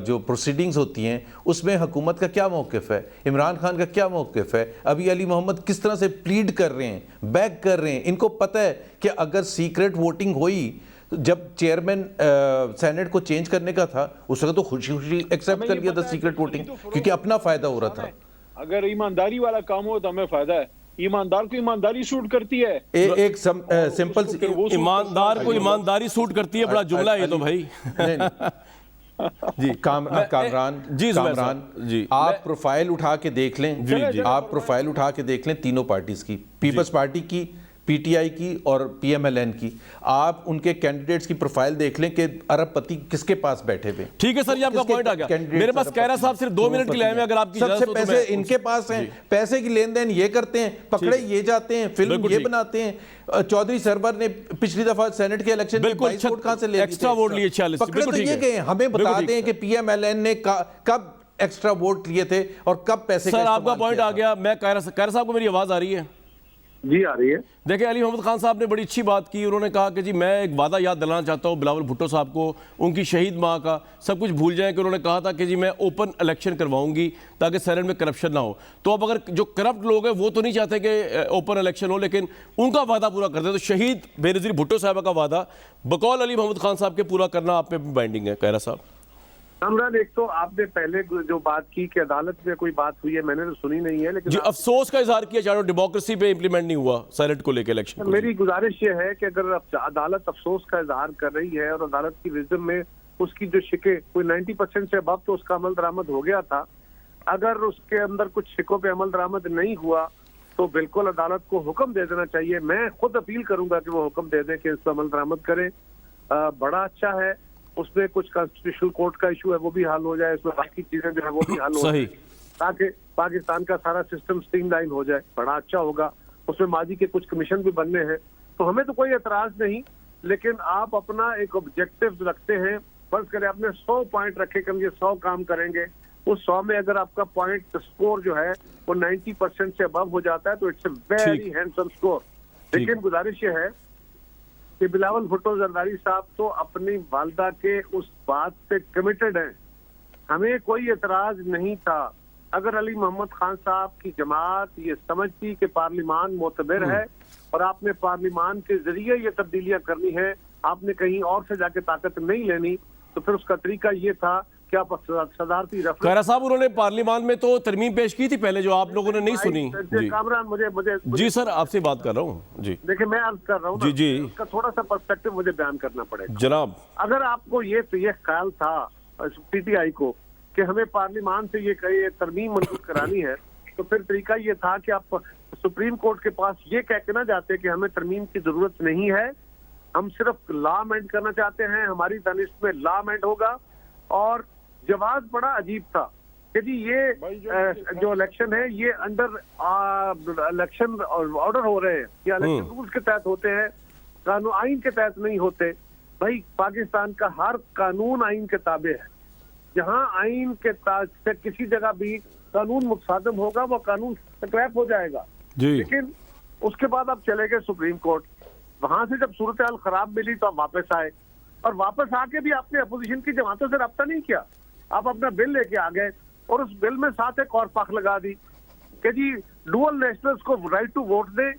जो प्रोसीडिंग्स होती हैं, उसमें हुकूमत का क्या मौक़िफ़ है, इमरान खान का क्या मौक़िफ़ है, अभी अली मोहम्मद किस तरह से प्लीड कर रहे हैं, बैक कर रहे हैं। इनको पता है कि अगर सीक्रेट वोटिंग हुई, जब चेयरमैन सेनेट को चेंज करने का था, उस वक्त तो खुशी खुशी एक्सेप्ट कर लिया था सीक्रेट वोटिंग, क्योंकि अपना फायदा हो रहा था। अगर ईमानदारी वाला काम हो तो हमें फायदा है, ईमानदार को ईमानदारी सूट करती है। एक सिंपल, ईमानदार को ईमानदारी सूट करती है, बड़ा जुमला है ये तो भाई। जी कामरान जी, आप प्रोफाइल उठा के देख लें, आप प्रोफाइल उठा के देख लें तीनों पार्टीज की, पीपल्स पार्टी की, पीटीआई की और पीएमएलएन की। आप उनके कैंडिडेट्स की प्रोफाइल देख लें कि अरबपति किसके पास बैठे हुए। ठीक है सर, ये आपका पॉइंट आ गया। मेरे पास कैरा साहब सिर्फ 2 मिनट के लिए अगर आपकी सबसे पैसे इनके पास हैं, पैसे की लेन देन ये करते हैं, पकड़े ये जाते हैं, फिल्म ये बनाते हैं। चौधरी सरवर ने पिछली दफा सेनेट के इलेक्शन में 22 वोट कहां से ले एक्स्ट्रा वोट लिए 46, पकड़े तो ये गए। हमें बता दें कि पीएमएलएन ने कब एक्स्ट्रा वोट लिए थे और कब पैसे। सर आपका पॉइंट आ गया। मैं कैरा साहब को मेरी आवाज आ रही है? जी आ रही है। देखिए, अली मोहम्मद खान साहब ने बड़ी अच्छी बात की। उन्होंने कहा कि जी मैं एक वादा याद दिलाना चाहता हूँ बिलावल भुट्टो साहब को, उनकी शहीद माँ का। सब कुछ भूल जाएं कि उन्होंने कहा था कि जी मैं ओपन इलेक्शन करवाऊंगी ताकि सेनेट में करप्शन ना हो। तो अब अगर जो करप्ट लोग हैं वो तो नहीं चाहते कि ओपन इलेक्शन हो, लेकिन उनका वादा पूरा कर दे। तो शहीद बेनज़ीर भुट्टो साहब का वादा बकौल अली मोहम्मद खान साहब के पूरा करना आप पे बाइंडिंग है। कैरा साहब, कामरान, एक तो आपने पहले जो बात की कि अदालत में कोई बात हुई है, मैंने तो सुनी नहीं है, लेकिन जी अफसोस का इजहार किया चारों डेमोक्रेसी पे इंप्लीमेंट नहीं हुआ सेनेट को लेकर इलेक्शन। मेरी गुजारिश ये है कि अगर अदालत अफसोस का इजहार कर रही है और अदालत की विजडम में उसकी जो शिके कोई 90% से अबव तो उसका अमल दरामद हो गया था, अगर उसके अंदर कुछ शिकों पे अमल दरामद नहीं हुआ तो बिल्कुल अदालत को हुक्म दे देना चाहिए। मैं खुद अपील करूंगा कि वो हुक्म दे दें कि इस पर अमल दरामद करें। बड़ा अच्छा है, उसमें कुछ कॉन्स्टिट्यूशनल कोर्ट का इशू है वो भी हल हो जाए, उसमें बाकी चीजें जो है वो भी हल हो जाए ताकि पाकिस्तान का सारा सिस्टम स्ट्रीमलाइन हो जाए। बड़ा अच्छा होगा। उसमें माजी के कुछ कमीशन भी बनने हैं, तो हमें तो कोई एतराज नहीं, लेकिन आप अपना एक ऑब्जेक्टिव रखते हैं, फर्ज करें आपने 100 पॉइंट रखे कि हम ये 100 काम करेंगे, उस 100 में अगर आपका पॉइंट स्कोर जो है वो 90% से अबव हो जाता है तो it's a very handsome score. लेकिन गुजारिश ये है कि बिलावल भुट्टो जरदारी साहब तो अपनी वालदा के उस बात पे कमिटेड हैं, हमें कोई एतराज नहीं था। अगर अली मोहम्मद खान साहब की जमात ये समझती कि पार्लिमान मोतबर है और आपने पार्लिमान के जरिए ये तब्दीलियां करनी है, आपने कहीं और से जाके ताकत नहीं लेनी, तो फिर उसका तरीका ये था कि आप सदारती रफ। खैरा साहब, उन्होंने पार्लियामान में तो तरमीम पेश की थी पहले जो आप लोगों ने नहीं सुनी। कामरान, मुझे जी सर आपसे बात कर रहा हूँ। जी देखिए, मैं अर्ज कर रहा हूँ जी जी, उसका थोड़ा सा पर्सपेक्टिव मुझे बयान करना पड़ेगा जनाब। अगर आपको ये ख्याल था पीटीआई को कि हमें पार्लियामान से ये तरमीम मंजूर करानी है, तो फिर तरीका ये था कि आप सुप्रीम कोर्ट के पास ये कह के ना जाते कि हमें तरमीम की जरूरत नहीं है, हम सिर्फ लॉ अमेंड करना चाहते हैं, हमारी तनिष्ठ में लॉ अमेंड होगा। और जवाब बड़ा अजीब था कि जी ये जो इलेक्शन है ये अंडर इलेक्शन ऑर्डर हो रहे हैं, या इलेक्शन रूल्स के तहत होते हैं, कानून आइन के तहत नहीं होते। भाई पाकिस्तान का हर कानून आइन के ताबे है। जहां आइन के से किसी जगह भी कानून मुतसादम होगा वो कानून स्क्रैप हो जाएगा। लेकिन उसके बाद आप चले गए सुप्रीम कोर्ट, वहां से जब सूरत हाल खराब मिली तो आप वापस आए, और वापस आके भी आपने अपोजिशन की जमातों से रब्ता नहीं किया। आप अपना बिल लेके आ गए और उस बिल में साथ एक और पाख लगा दी कि जी डुअल नेशनल्स को राइट टू वोट दे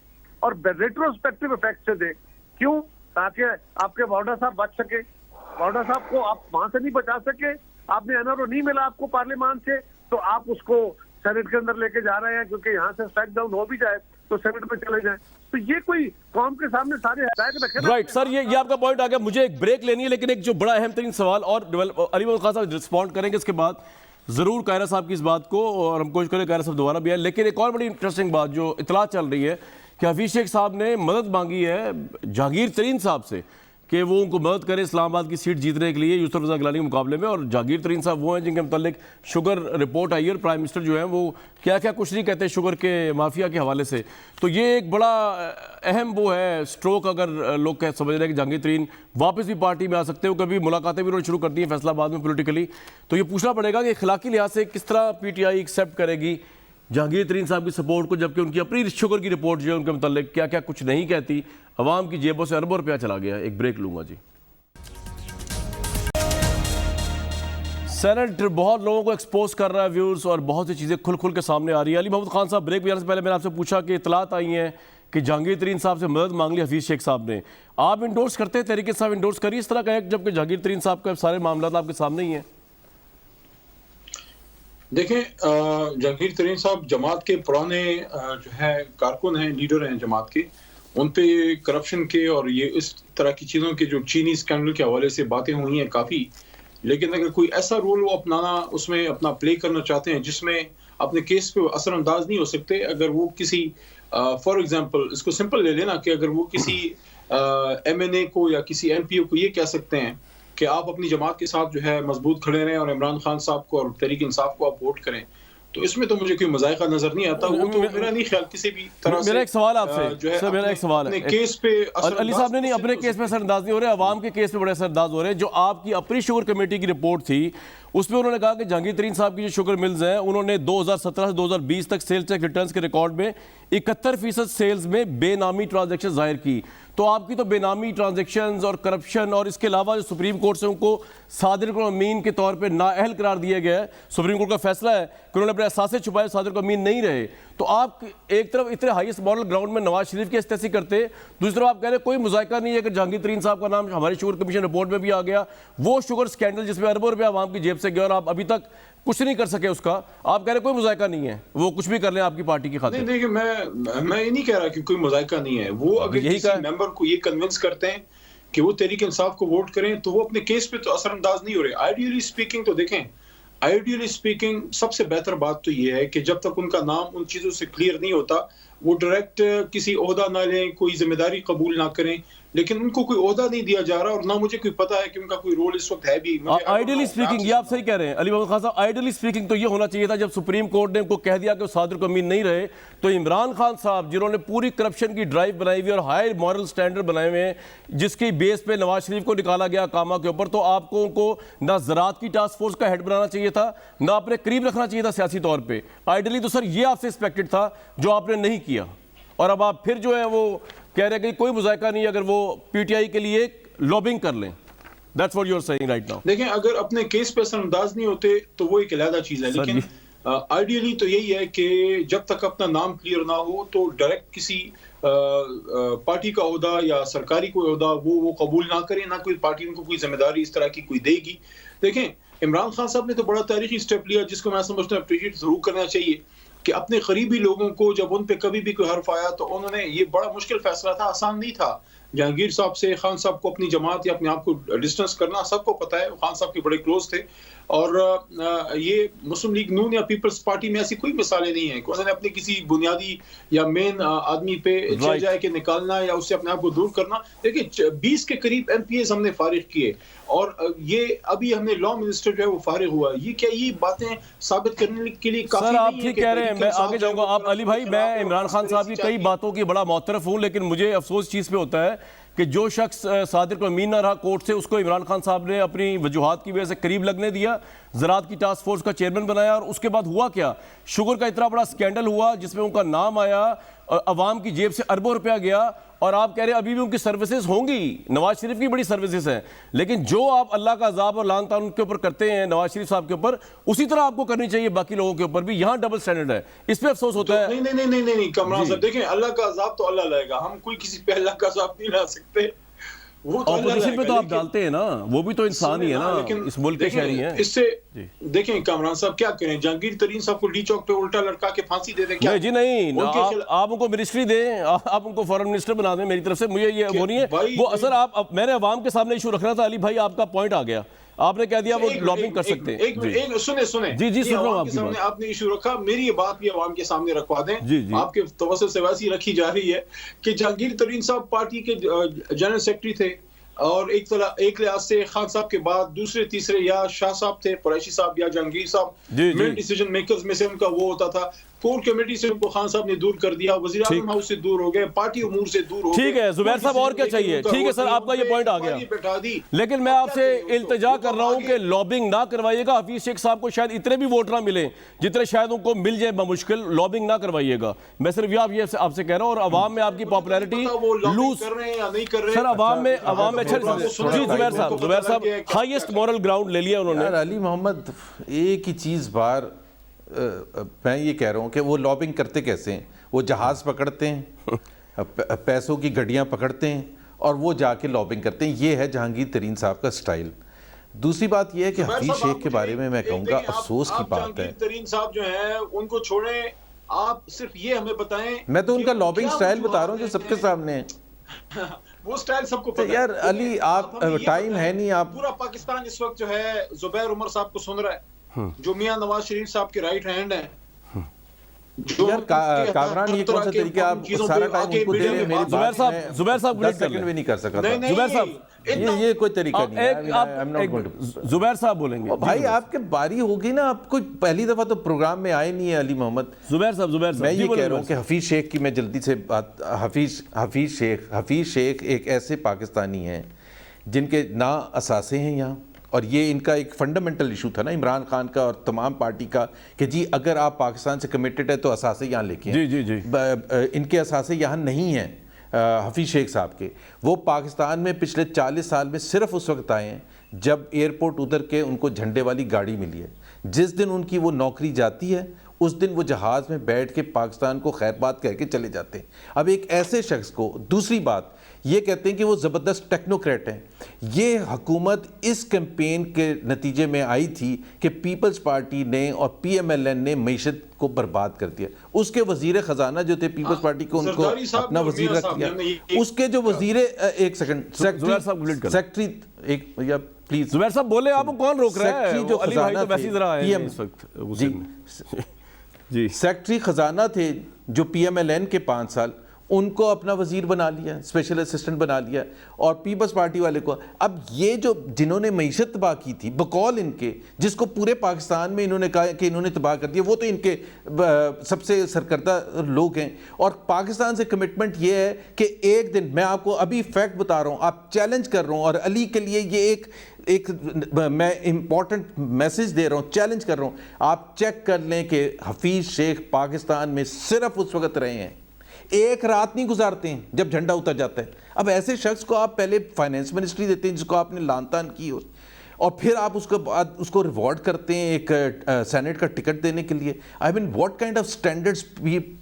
और रेट्रोस्पेक्टिव इफेक्ट से दे। क्यों? ताकि आपके वाडा साहब बच सके। वाडा साहब को आप वहां से नहीं बचा सके, आपने एनआरओ नहीं मिला आपको पार्लियामान से, तो आप उसको सेनेट के अंदर लेके जा रहे हैं, क्योंकि यहाँ से स्ट्राइक डाउन हो भी जाए तो सेनेट में चले जाए। तो ये कोई कौम के सामने सारे हटाए रखे। राइट सर, ये आपका पॉइंट आ गया। मुझे एक ब्रेक लेनी है, लेकिन एक जो बड़ा अहम तरीन सवाल, और अली मोहम्मद खान साहब रिस्पॉन्ड करेंगे इसके बाद जरूर कायरा साहब की इस बात को, और हम कोशिश करें कायरा साहब दोबारा भी आए। लेकिन एक और बड़ी इंटरेस्टिंग बात जो इतला चल रही है कि हफीज शेख साहब ने मदद मांगी है जहांगीर तरीन साहब से कि वो उनको मदद करें इस्लामाबाद की सीट जीतने के लिए यूसुफ रज़ा गिलानी के मुकाबले में। और जहांगीर तरीन साहब वो हैं जिनके मतलब शुगर रिपोर्ट आई है, और प्राइम मिनिस्टर जो है वो क्या क्या कुछ नहीं कहते शुगर के माफिया के हवाले से। तो ये एक बड़ा अहम वो है स्ट्रोक, अगर लोग समझ रहे हैं कि जहांगीर तरीन वापस भी पार्टी में आ सकते हो। कभी मुलाकातें भी उन्होंने शुरू कर दी हैं फैसलाबाद में पोलिटिकली। तो ये पूछना पड़ेगा कि इखलाकी लिहाज से किस तरह PTI एक्सेप्ट करेगी जहांगीर तरीन साहब की सपोर्ट को, जबकि उनकी अपनी शुगर की रिपोर्ट जो है उनके मतलब क्या क्या कुछ नहीं कहती, अवाम की जेबों से अरबों रुपया चला गया। एक ब्रेक लूंगा जी। सेनेट बहुत लोगों को एक्सपोज कर रहा है व्यूअर्स, और बहुत सी चीज़ें खुल के सामने आ रही है। अली मोहम्मद खान साहब, ब्रेक बजाने से पहले मैंने आपसे पूछा कि इतलात आई हैं कि जहांगीर तरीन साहब से मदद मांग ली हफीज शेख साहब ने। आप इंडोर्स करते हैं, तहरीक साहब इंडोर्स करिए इस तरह का, जबकि जहांगीर तरीन साहब का सारे मामला आपके सामने ही हैं। देखें, जहांगीर तरीन साहब जमात के पुराने जो है कारकुन हैं, लीडर हैं जमात के। उन पे करप्शन के और ये इस तरह की चीज़ों के जो चीनी स्कैंडल के हवाले से बातें हुई हैं काफ़ी। लेकिन अगर कोई ऐसा रोल वो अपनाना, उसमें अपना प्ले करना चाहते हैं जिसमें अपने केस पे असरअंदाज नहीं हो सकते, अगर वो किसी फॉर एग्जांपल इसको सिंपल ले लेना कि अगर वो किसी MNA को या किसी MPO को ये कह सकते हैं कि आप अपनी जमात के साथ जो है मजबूत खड़े रहें और इमरान खान साहब को और तहरीक इंसाफ को आप वोट करें, तो इसमें तो मुझे कोई मजायका नजर नहीं आता। वो तो मेरा नहीं ख्याल किसी भी तरह से। मेरा एक सवाल आपसे सर, मेरा एक सवाल है, केस पे अली साहब ने नहीं अपने केस पे असरअंदाज नहीं हो रहे, अवाम के केस पे बड़े असरअंदाज हो रहे हैं। जो आपकी अपनी शुगर कमेटी की रिपोर्ट थी उसमें उन्होंने कहा कि जहांगीर तरीन साहब की जो शुगर मिल्स हैं उन्होंने 2017 से 2020 तक सेल्स टैक्स रिटर्न्स के रिकॉर्ड में 71% सेल्स में बेनामी ट्रांजैक्शन जाहिर की। तो आपकी तो बेनामी ट्रांजैक्शंस और करप्शन, और इसके अलावा जो सुप्रीम कोर्ट से उनको सादिर को अमीन के तौर पे नाअहल करार दिया गया है, सुप्रीम कोर्ट का फैसला है कि उन्होंने अपने असासे छुपाए, सादिर को अमीन नहीं रहे। तो आप एक तरफ इतने हाईएस्ट मॉडल ग्राउंड में नवाज शरीफ की इस्तेसी करते, दूसरी तरफ आप कह रहे कोई मुजाहिका नहीं है कि जहांगीर तरीन साहब का नाम हमारी शुगर कमीशन रिपोर्ट में भी आ गया, वो शुगर स्कैंडल जिसमें अरबों रुपया आवाम की जेब से गया और आप अभी तक कुछ नहीं कर सके उसका। आप कह रहे कोई मुजाहिका नहीं है, वो कुछ भी कर लें आपकी पार्टी की खातिर। देखिए, मैं ये नहीं कह रहा कि कोई मुजाहिका नहीं है। वो अगर किसी मेंबर को ये कन्विंस करते हैं कि वो तहरीक इंसाफ को वोट करें तो वो अपने केस पे तो असरअंदाज नहीं हो रहे। आइडियली स्पीकिंग तो देखें, आइडियली स्पीकिंग सबसे बेहतर बात तो ये है कि जब तक उनका नाम उन चीज़ों से क्लियर नहीं होता वो डायरेक्ट किसी ओहदा ना लें, कोई जिम्मेदारी कबूल ना करें। लेकिन उनको कोई ओहदा नहीं दिया जा रहा और ना मुझे कोई पता है कि उनका कोई रोल इस वक्त है भी। आइडियली स्पीकिंग, ये आप सही कह रहे हैं अली मोहम्मद खान साहब, आइडियली स्पीकिंग तो ये होना चाहिए था जब सुप्रीम कोर्ट ने उनको कह दिया कि वो सादिर को अमीन नहीं रहे, तो इमरान खान साहब जिन्होंने पूरी करप्शन की ड्राइव बनाई हुई और हाई मॉरल स्टैंडर्ड बनाए हुए हैं, जिसकी बेस पे नवाज शरीफ को निकाला गया कामा के ऊपर, तो आपको उनको ना ज़राअत की टास्क फोर्स का हेड बनाना चाहिए था, ना अपने करीब रखना चाहिए था सियासी तौर पर। आइडियली तो सर ये आपसे एक्सपेक्टेड था जो आपने नहीं किया, और अब आप फिर जो है वो कह रहे हैं कि कोई मुजाहिका नहीं अगर वो PTI के लिए लॉबिंग कर लें। That's what you're saying right now. देखें, अगर अपने केस पे असरअंदाज नहीं होते तो वो एक अलग चीज़ है, लेकिन आइडियली तो यही है कि जब तक अपना नाम क्लियर ना हो तो डायरेक्ट किसी पार्टी का ओहदा या सरकारी कोई ओहदा वो कबूल ना करें, ना कोई पार्टी उनको कोई जिम्मेदारी इस तरह की कोई देगी। देखें, इमरान खान साहब ने तो बड़ा तारीखी स्टेप लिया जिसको मैं समझता हूँ अप्रिशिएट जरूर करना चाहिए कि अपने करीबी लोगों को जब उन पे कभी भी कोई हर्फ आया तो उन्होंने, ये बड़ा मुश्किल फैसला था, आसान नहीं था, जहांगीर साहब से, खान साहब को अपनी जमात या अपने आप को डिस्टेंस करना सबको पता है। खान साहब के बड़े क्लोज थे और ये मुस्लिम लीग नून या पीपल्स पार्टी में ऐसी कोई मिसालें नहीं है कि उन्होंने अपने किसी बुनियादी या मेन आदमी पे चल जाए कि निकालना या उससे अपने आप को दूर करना। देखिए 20 के करीब MPs हमने फारिग किए और ये अभी हमने लॉ मिनिस्टर जो है वो फारिग हुआ। ये क्या ये बातें साबित करने के लिए काफी सर आप नहीं है ठीक कि कह रहे हैं, मैं आगे जाऊंगा। आप अली भाई, मैं खिलाफ इमरान खान साहब की कई बातों की बड़ा मुतरफ हूं, लेकिन मुझे अफसोस चीज़ पे होता है कि जो शख्स सादिर को अमीन ना रहा कोर्ट से, उसको इमरान खान साहब ने अपनी वजूहात की वजह से करीब लगने दिया, ज़राअत की टास्क फोर्स का चेयरमैन बनाया और उसके बाद हुआ क्या, शुगर का इतना बड़ा स्कैंडल हुआ जिसमें उनका नाम आया, अवाम की जेब से अरबों रुपया गया और आप कह रहे हैं अभी भी उनकी सर्विसेज होंगी। नवाज शरीफ की बड़ी सर्विसेज हैं, लेकिन जो आप अल्लाह का अजाब और लान तान उनके ऊपर करते हैं नवाज शरीफ साहब के ऊपर, उसी तरह आपको करनी चाहिए बाकी लोगों के ऊपर भी। यहाँ डबल स्टैंडर्ड है, इस पे अफसोस होता है। नहीं कमरान साहब, देखें अल्लाह का अजाब तो अल्लाह लाएगा, हम कोई किसी पे अल्लाह का अजाब नहीं ला सकते। वो तो ऑपोजिशन पे तो आप डालते हैं ना, वो भी तो इंसान ही है ना, इस मुल्क के शहरी हैं। इससे देखें कामरान साहब क्या करें, जहांगीर तरीन साहब को डी चौक पे उल्टा लटका के फांसी दे दें क्या? नहीं जी नहीं, आप उनको मिनिस्ट्री दें, आप उनको फॉरेन मिनिस्टर बना दें। मेरी तरफ से मुझे ये वो नहीं है वो असर। आप मैंने अवाम के सामने इशू रखना था। अली भाई आपका पॉइंट आ गया, आपने कह दिया वो लॉबिंग कर सकते हैं। सुने जी सुन रहा हूं आपके सामने आपने इशू रखा, मेरी ये बात भी अवाम के सामने रखवा दें। जी आपके तवज्जो से वैसी रखी जा रही है कि जहांगीर तरीन साहब पार्टी के जनरल सेक्रेटरी थे और एक लिहाज से खान साहब के बाद दूसरे तीसरे या शाह साहब थे, कुरैशी साहब या जहांगीर साहब, मेन डिसीजन मेकर्स में से उनका वो होता था। कोर कमेटी से उनको खान साहब ने दूर कर दिया, वज़ीर आज़म हाउस से दूर हो गए, पार्टी उमूर से दूर हो गए। ठीक है जुबैर साहब, और क्या चाहिए? ठीक है सर, आपका ये पॉइंट आ गया, लेकिन मैं आपसे इल्तिजा कर रहा हूं कि लॉबिंग ना करवाइएगा। हफीज शेख साहब को शायद इतने भी वोट ना मिले जितने शायद उनको मिल जाए बमुश्किल, लॉबिंग ना करवाइएगा। मैं सिर्फ ये आपसे कह रहा हूं। और अवाम में आपकी पॉपुलैरिटी लूज कर रहे हैं या नहीं कर रहे सर, अवाम में अच्छा जी जुबैर साहब हाईएस्ट मॉरल ग्राउंड ले लिया उन्होंने। अली मोहम्मद एक ही चीज़ बार मैं ये कह रहा हूँ कि वो लॉबिंग करते कैसे हैं? वो जहाज़ पकड़ते हैं, पैसों की गड्डियाँ पकड़ते हैं और वो जाके लॉबिंग करते हैं। ये है जहांगीर तरीन साहब का स्टाइल। दूसरी बात ये है कि हफीज शेख के बारे में मैं कहूँगा अफसोस की बात है। जहांगीर तरीन साहब जो हैं उनको छोड़ें, आप सिर्फ ये हमें बताएं। मैं तो उनका लॉबिंग स्टाइल बता रहा हूँ जो सबके सामने है। वो स्टाइल सबको पता है। यार अली आप टाइम है नहीं, आप पूरा पाकिस्तान इस वक्त जो है जुबैर उमर साहब को सुन रहा है, जो मियां नवाज शरीफ साहब के राइट हैंड हैं। यार कामरान ये कौन सा तरीका, आप सारा टाइम उनको दे रहे हैं? मेरी जुबैर साहब 10 सेकंड भी नहीं कर सका था। जुबैर साहब ये कोई तरीका नहीं है। जुबैर साहब बोलेंगे। भाई आपके बारी होगी ना, आपको पहली दफा तो प्रोग्राम में आए नहीं है अली मोहम्मद। जुबैर साहब मैं ये कह रहा हूँ कि हफीज शेख की मैं जल्दी से बात, हफीज शेख एक ऐसे पाकिस्तानी हैं जिनके ना असासे हैं यहाँ, और ये इनका एक फंडामेंटल इशू था ना इमरान खान का और तमाम पार्टी का कि जी अगर आप पाकिस्तान से कमिटेड है तो असासे यहाँ लेके आएं। जी इनके असासे यहाँ नहीं हैं हफीज शेख साहब के। वो पाकिस्तान में पिछले 40 साल में सिर्फ उस वक्त आए हैं जब एयरपोर्ट उतर के उनको झंडे वाली गाड़ी मिली है। जिस दिन उनकी वो नौकरी जाती है उस दिन वो जहाज़ में बैठ के पाकिस्तान को खैरबाद कह के चले जाते हैं। अब एक ऐसे शख्स को, दूसरी बात ये कहते हैं कि वो ज़बरदस्त टेक्नोक्रेट हैं। ये हुकूमत इस कैंपेन के नतीजे में आई थी कि पीपल्स पार्टी ने और PMLN ने मईशत को बर्बाद कर दिया। उसके वजीर ख़जाना जो थे पीपल्स पार्टी को, उनको अपना वजीर रख दिया। उसके जो वजीर एक सेकंड सेक्रेटरी एक या प्लीज जुबैर साहब बोले, आपको कौन रोक रहा है? जो खजाना थे इस वक्त जी सेक्रेटरी खजाना थे जो PMLN के 5 साल, उनको अपना वजीर बना लिया, स्पेशल असिस्टेंट बना लिया, और पीपल्स पार्टी वाले को। अब ये जो जिन्होंने मईशत तबाह की थी बकौल इनके, जिसको पूरे पाकिस्तान में इन्होंने कहा कि इन्होंने तबाह कर दिया, वो तो इनके सबसे सरकर्दा लोग हैं। और पाकिस्तान से कमिटमेंट ये है कि एक दिन, मैं आपको अभी फैक्ट बता रहा हूँ, आप चैलेंज कर रहा हूँ, और अली के लिए ये एक मैं इंपॉर्टेंट मैसेज दे रहा हूँ, चैलेंज कर रहा हूँ, आप चेक कर लें कि हफीज शेख पाकिस्तान में सिर्फ उस वक्त रहे हैं, एक रात नहीं गुजारते हैं जब झंडा उतर जाता है। अब ऐसे शख्स को आप पहले फाइनेंस मिनिस्ट्री देते हैं जिसको आपने लान तान की हो, और फिर आप उसके बाद उसको रिवॉर्ड करते हैं एक सेनेट का टिकट देने के लिए। I mean what kind of standards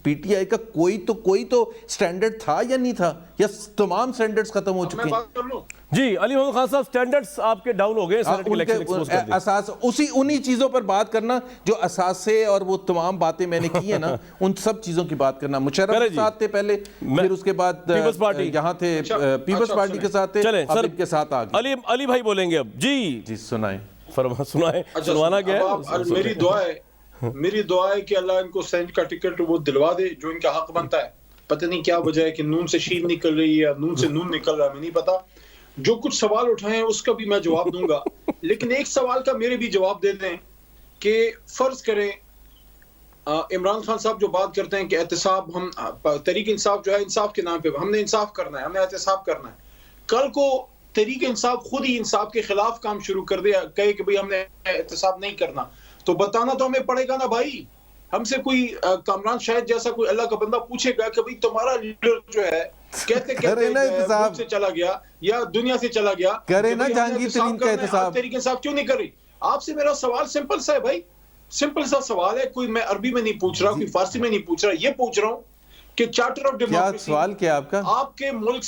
PTI का कोई तो स्टैंडर्ड था या नहीं था? या तमाम स्टैंडर्ड्स खत्म हो चुके मैं हैं? बात कर लूं? जी अली मोहम्मद खान साहब, स्टैंडर्ड्स आपके डाउन हो गए सेनेट के इलेक्शन एक्सपोज कर दिए। असास उन्हीं चीजों पर बात करना जो असासे और वो तमाम बातें मैंने की है ना, उन सब चीजों की बात करना। मुशर्रफ करें के जी। साथ थे पहले, फिर उसके बाद पीपल्स पार्टी यहाँ थे, पीपल्स पार्टी के साथ थे, चलें अब सर, इनके साथ आ गए। अली भाई बोलेंगे अब। जी जी सुनाए, सुनाए, सुनवाना क्या है? मेरी दुआ है कि अल्लाह इनको सेनेट का टिकट वो दिलवा दे जो इनका हक बनता है। पता नहीं क्या वजह है कि नून से शीन निकल रही है या नून से नून निकल रहा है, मैं नहीं पता। जो कुछ सवाल उठाए हैं उसका भी मैं जवाब दूंगा, लेकिन एक सवाल का मेरे भी जवाब दे दें कि फर्ज करें इमरान खान साहब जो बात करते हैं कि एहतसाब, हम तहरीक इंसाफ जो है इंसाफ के नाम पे हमने इंसाफ करना है, हमें एहतसाब करना है। कल को तहरीक इंसाफ खुद ही इंसाफ के खिलाफ काम शुरू कर दिया, कहे कि भाई हमने एहतसाब नहीं करना, तो बताना तो हमें पड़ेगा ना भाई। हमसे कोई कामरान शायद जैसा कोई अल्लाह का बंदा पूछेगा कि भाई तुम्हारा लीडर जो है कहते मुल्क से चला गया या दुनिया से चला गया, करे ना जहांगीर तरीन का एहतसाब, तहरीक इंसाफ क्यों नहीं कर रही? आपसे मेरा सवाल सिंपल सा है भाई, सिंपल सा सवाल है। कोई मैं अरबी में नहीं पूछ रहा, कोई फारसी में नहीं पूछ रहा, ये पूछ रहा हूँ कि चार्टर ऑफ डेमोक्रेसी, सवाल क्या आपका? आपके मुल्क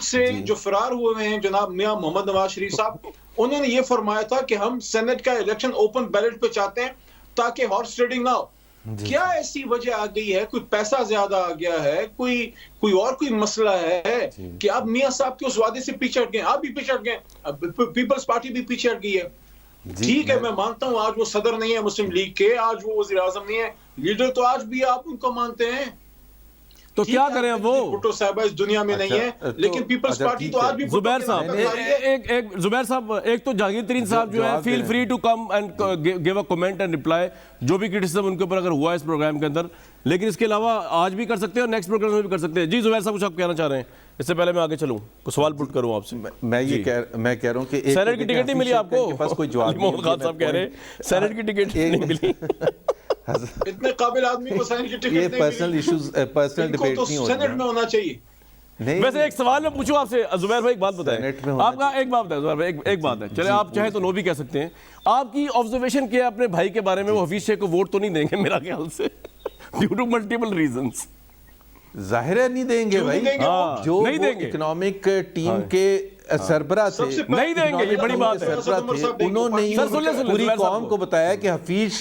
से जो फरार हुए हैं जनाब मियां मोहम्मद नवाज शरीफ साहब, उन्होंने ये फरमाया था कि हम सेनेट का इलेक्शन ओपन बैलेट पे चाहते हैं ताकि हॉर्स ट्रेडिंग ना हो। क्या ऐसी वजह आ गई है? कोई पैसा ज्यादा आ गया है, कोई और कोई मसला है कि आप मियां साहब के उस वादे से पीछे हट गए? आप भी पीछे हट गए, पीपल्स पार्टी भी पीछे हट गई है। ठीक है, मैं मानता हूं आज वो सदर नहीं है मुस्लिम लीग के, आज वो वज़ीर आज़म नहीं है, लीडर तो आज भी आप उनको मानते हैं, तो क्या करें वो? भुट्टो साहब इस दुनिया में नहीं है, लेकिन पीपल्स पार्टी तो आज भी जुबैर साहब, एक जुबैर साहब, एक तो जहांगीर तरीन साहब जो है feel free to come and give a comment and reply, जो भी क्रिटिसिज्म उनके ऊपर अगर हुआ इस प्रोग्राम के अंदर, लेकिन इसके अलावा आज भी कर सकते हैं और नेक्स्ट प्रोग्राम में भी कर सकते हैं। जी जुबैर साहब, कुछ आप कहना चाह रहे हैं? इससे पहले मैं आगे चलूं, कुछ सवाल पुट करूं आपसे। मैं कह रहा हूं कि सेनेट की टिकट नहीं मिली आपको, पास कोई जवाब नहीं। खान साहब कह रहे हैं सेनेट की टिकट नहीं मिली। इतने काबिल आदमी को सेनेट की टिकट नहीं मिली, पर्सनल इश्यूज, पर्सनल डिबेट नहीं हो रही। सेनेट में होना चाहिए। वैसे एक सवाल मैं पूछूं आपसे जुबैर भाई, एक बात बताएं आपका, एक बात बताएं जुबैर भाई, एक बात है, चले आप चाहे तो नो भी कह सकते हैं, आपकी ऑब्जर्वेशन क्या है अपने भाई के बारे में? वो हफीज शेख को वोट तो नहीं देंगे मेरा ख्याल से, ड्यू टू मल्टीपल रीजंस। जाहिर है नहीं देंगे भाई, जो नहीं देंगे, इकोनॉमिक टीम के सरबराह थे नहीं देंगे, ये बड़ी बात है। उन्होंने पूरी कौम को बताया कि हफीज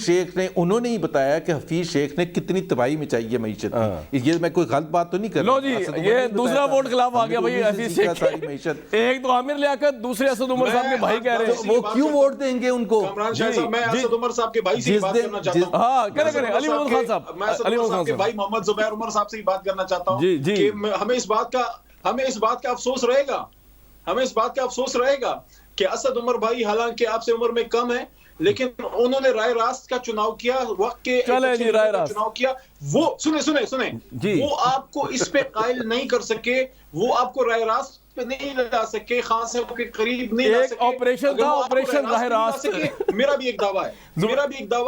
शेख ने उन्होंने ही बताया कि हफीज शेख ने कितनी तबाही मचाई है मीशत की। ये मैं कोई गलत बात तो नहीं कर रहा। लो जी, ये दूसरा वोट खिलाफ आ गया भाई हफीज शेख की मीशत। एक तो आमिर लियाकत, दूसरे असद उमर साहब के भाई कह रहे हैं, वो क्यों वोट देंगे उनको? मैं असद उमर साहब के भाई से बात करना चाहता हूं। हां, करें अली मोहम्मद खान साहब, मैं असद उमर साहब के भाई मोहम्मद जुबैर उमर साहब से ही बात करना चाहता हूं कि हमें इस बात का अफसोस रहेगा कि असद उमर भाई हालांकि आपसे उम्र में कम है, लेकिन उन्होंने राय रास्त का चुनाव किया, वक्त के चुनाव किया। वो सुने वो आपको इस पे कायल नहीं कर सके, वो आपको राय रास्त पे नहीं ला सके, खान साहब के करीब नहीं ला सके। ऑपरेशन था, ऑपरेशन राय रास्त। मेरा भी एक दावा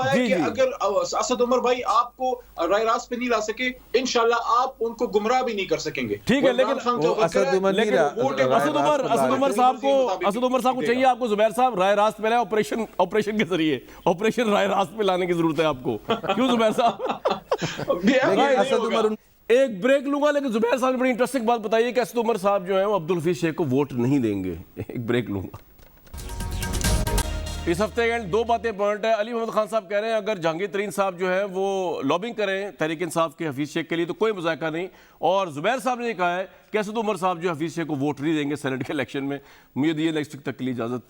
है कि अगर असद उमर भाई आपको राय रास्त पे नहीं ला सके, इंशाल्लाह आप उनको गुमराह भी नहीं कर सकेंगे। ठीक है, लेकिन असद उमर साहब को चाहिए आपको जुबैर साहब राय रास्त पे लाए, ऑपरेशन के जरिए, ऑपरेशन राय रास्त पे लाने की जरूरत है आपको। क्यों जुबैर साहब? एक ब्रेक लूंगा, लेकिन जुबैर साहब ने बड़ी इंटरेस्टिंग बात बताई है कि असद उमर साहब जो है वो अब्दुल हफीज शेख को वोट नहीं देंगे। एक ब्रेक लूंगा। इस हफ्ते के दो बातें इंपॉर्टेंट है। अली मोहम्मद खान साहब कह रहे हैं अगर जहांगीर तरीन साहब जो है वो लॉबिंग करें तहरीक इंसाफ के हफीज शेख के लिए तो कोई मजाका नहीं, और जुबैर साहब ने कहा है कि असद उमर साहब जो हफीज शेख को वोट नहीं देंगे सेनेट के इलेक्शन में। मुझे दिए नेक्स्ट तक के लिए इजाजत।